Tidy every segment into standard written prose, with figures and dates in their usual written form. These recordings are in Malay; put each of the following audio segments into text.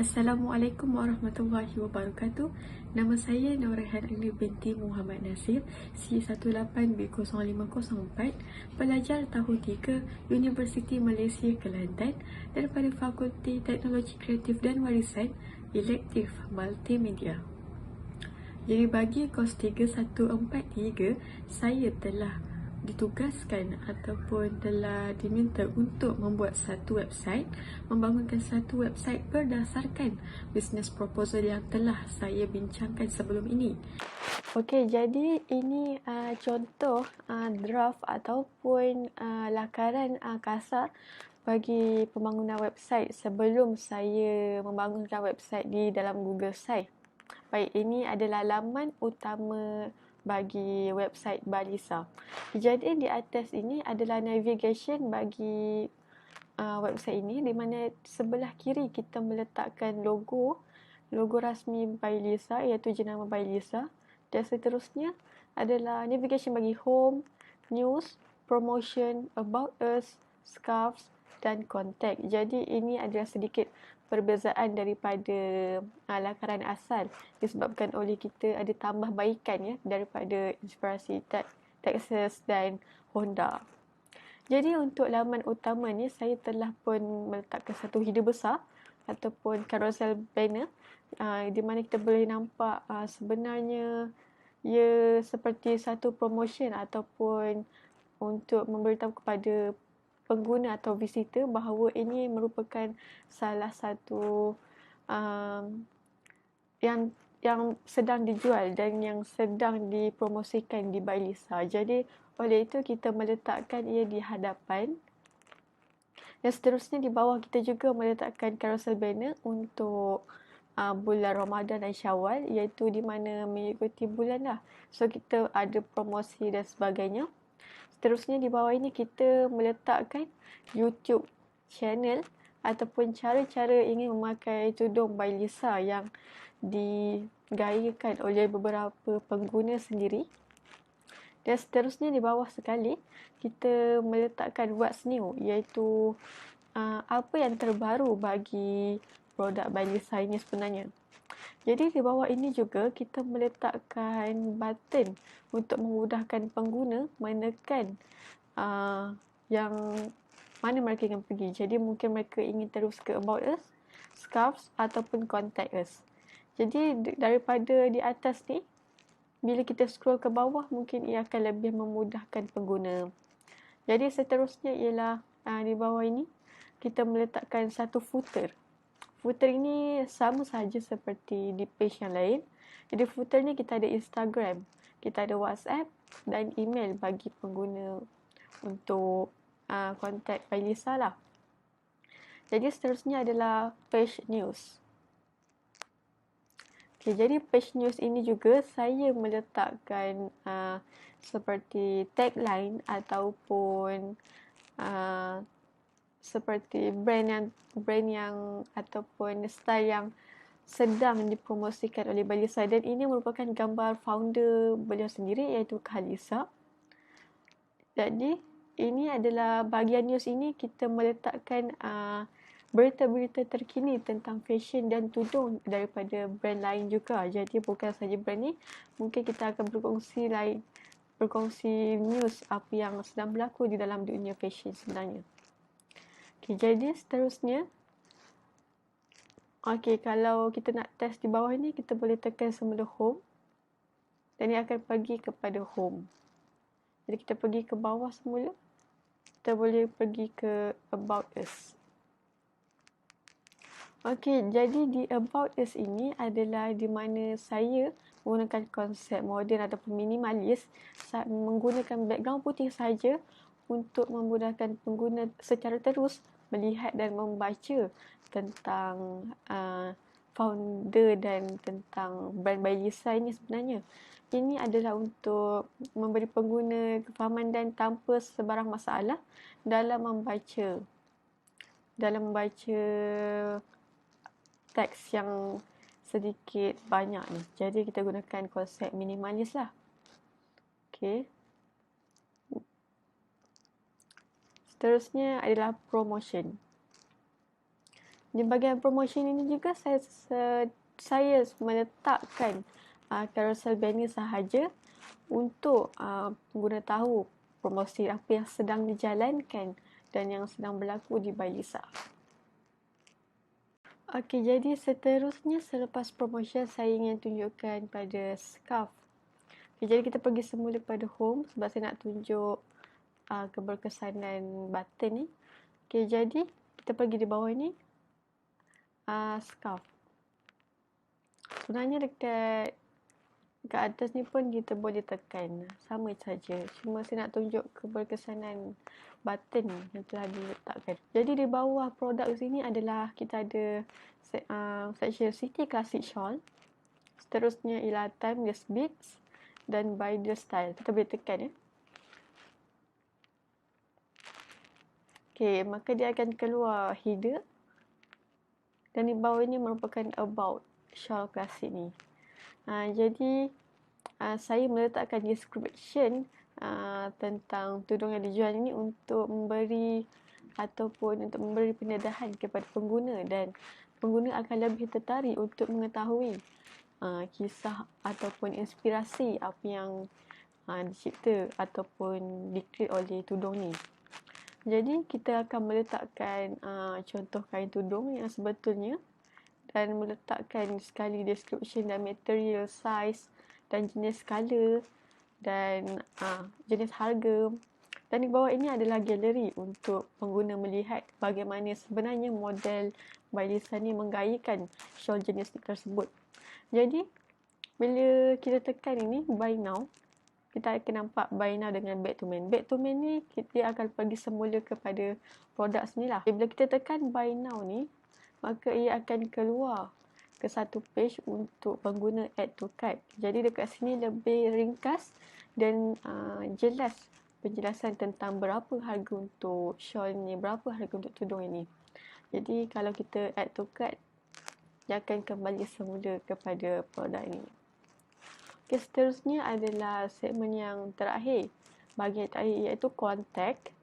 Assalamualaikum warahmatullahi wabarakatuh. Nama saya Nurrehan Agni binti Muhammad Nasir, C18B0504, pelajar tahun 3 Universiti Malaysia Kelantan daripada Fakulti Teknologi Kreatif dan Warisan, Elektif Multimedia. Jadi bagi kos 3143, saya telah ditugaskan ataupun telah diminta untuk membuat satu website, membangunkan satu website berdasarkan business proposal yang telah saya bincangkan sebelum ini. Okey, jadi ini contoh draft ataupun lakaran kasar bagi pembangunan website sebelum saya membangunkan website di dalam Google Site. Baik, ini adalah laman utama bagi website Balisa. Jadi di atas ini adalah navigation bagi website ini, di mana sebelah kiri kita meletakkan logo rasmi Balisa, iaitu jenama Balisa, dan seterusnya adalah navigation bagi home, news, promotion, about us, scarves dan contact. Jadi ini adalah sedikit perbezaan daripada lakaran asal, disebabkan oleh kita ada tambahbaikan ya daripada inspirasi Texas dan Honda. Jadi untuk laman utama ni, saya telah pun meletakkan satu header besar ataupun carousel banner, di mana kita boleh nampak sebenarnya ia seperti satu promotion ataupun untuk memberitahu kepada pengguna atau visitor bahawa ini merupakan salah satu yang sedang dijual dan yang sedang dipromosikan di Balisa. Jadi oleh itu kita meletakkan ia di hadapan. Dan seterusnya di bawah kita juga meletakkan carousel banner untuk bulan Ramadan dan Syawal, iaitu di mana mengikuti bulan lah. So kita ada promosi dan sebagainya. Seterusnya di bawah ini kita meletakkan YouTube channel ataupun cara-cara ingin memakai tudung Balisa yang digayakan oleh beberapa pengguna sendiri. Dan seterusnya di bawah sekali kita meletakkan what's new, iaitu apa yang terbaru bagi produk Balisa ini sebenarnya. Jadi di bawah ini juga kita meletakkan button untuk memudahkan pengguna menekan yang mana mereka ingin pergi. Jadi mungkin mereka ingin terus ke About Us, Scarves ataupun Contact Us. Jadi daripada di atas ni, bila kita scroll ke bawah, mungkin ia akan lebih memudahkan pengguna. Jadi seterusnya ialah di bawah ini kita meletakkan satu footer. Footer ini sama saja seperti di page yang lain. Jadi footernya kita ada Instagram, kita ada WhatsApp dan email bagi pengguna untuk kontak Balisa lah. Jadi seterusnya adalah page news. Okay, jadi page news ini juga saya meletakkan seperti tagline ataupun seperti brand yang ataupun style yang sedang dipromosikan oleh Balisa, dan ini merupakan gambar founder beliau sendiri, iaitu Khalisa. Jadi ini adalah bahagian news ini kita meletakkan berita-berita terkini tentang fashion dan tudung daripada brand lain juga. Jadi bukan saja brand ni, mungkin kita akan berkongsi news apa yang sedang berlaku di dalam dunia fashion sebenarnya. Okay, jadi seterusnya, kalau kita nak test di bawah ni, kita boleh tekan semula home dan ia akan pergi kepada home. Jadi kita pergi ke bawah semula, kita boleh pergi ke About Us. Okey, jadi di About Us ini adalah di mana saya menggunakan konsep moden ataupun minimalis, menggunakan background putih saja untuk memudahkan pengguna secara terus melihat dan membaca tentang founder dan tentang brand Balisa ini sebenarnya. Ini adalah untuk memberi pengguna kefahaman dan tanpa sebarang masalah dalam membaca teks yang sedikit banyak ni. Jadi kita gunakan konsep minimalis lah. Okey. Seterusnya adalah promotion. Di bahagian promotion ini juga saya meletakkan carousel banner sahaja untuk pengguna tahu promosi apa yang sedang dijalankan dan yang sedang berlaku di Bailisa. Okey, jadi seterusnya selepas promotion saya ingin tunjukkan pada scarf. Okay, jadi kita pergi semula pada home sebab saya nak tunjuk keberkesanan button ni. Okey, jadi kita pergi di bawah ni. Scarf. Sebenarnya dekat atas ni pun kita boleh tekan. Sama saja. Cuma saya nak tunjuk keberkesanan button yang telah diletakkan. Jadi di bawah produk sini adalah kita ada section City Classic Shawl. Seterusnya ialah Timeless Beats dan By The Style. Kita boleh tekan ya. Okey, maka dia akan keluar header. Dan di bawah ini merupakan about shawl klasik ni. Jadi saya meletakkan description tentang tudung yang dijual ini untuk memberi pendedahan kepada pengguna, dan pengguna akan lebih tertarik untuk mengetahui kisah ataupun inspirasi apa yang dicipta ataupun di-create oleh tudung ni. Jadi kita akan meletakkan contoh kain tudung yang sebetulnya dan meletakkan sekali description dan material, size dan jenis color dan jenis harga. Dan di bawah ini adalah galeri untuk pengguna melihat bagaimana sebenarnya model Bailisa ni menggayakan shawl jenis tersebut. Jadi bila kita tekan ini buy now, kita akan nampak buy now dengan back to main. Back to main ni kita akan pergi semula kepada produk sini lah. Bila kita tekan buy now ni, maka ia akan keluar ke satu page untuk pengguna add to cart. Jadi dekat sini lebih ringkas dan jelas penjelasan tentang berapa harga untuk shawl ni, berapa harga untuk tudung ini. Jadi kalau kita add to cart, dia akan kembali semula kepada produk ini. Okay, seterusnya adalah segmen yang terakhir, bahagian terakhir, iaitu contact.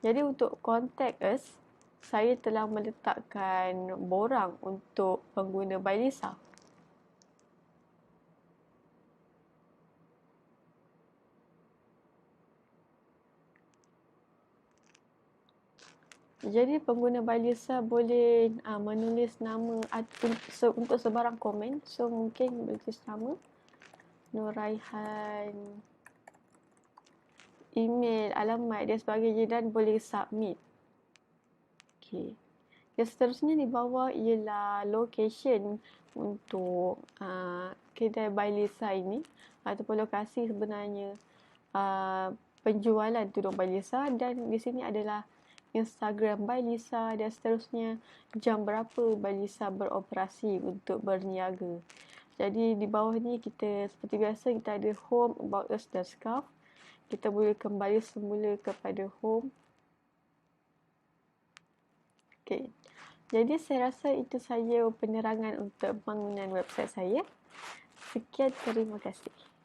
Jadi untuk contact us, saya telah meletakkan borang untuk pengguna Bailisa. Jadi pengguna Bailisa boleh menulis nama untuk sebarang komen. So mungkin boleh tulis nama Nuraihan, email, alamat dan sebagainya, dan boleh submit. Okey. Yang seterusnya di bawah ialah location untuk kedai Bailisa ini ataupun lokasi sebenarnya penjualan tudung Bailisa, dan di sini adalah Instagram Bailisa dan seterusnya jam berapa Bailisa beroperasi untuk berniaga. Jadi di bawah ni kita seperti biasa kita ada home, about us dan scarf. Kita boleh kembali semula kepada home. Okey. Jadi saya rasa itu saja penerangan untuk bangunan website saya. Sekian, terima kasih.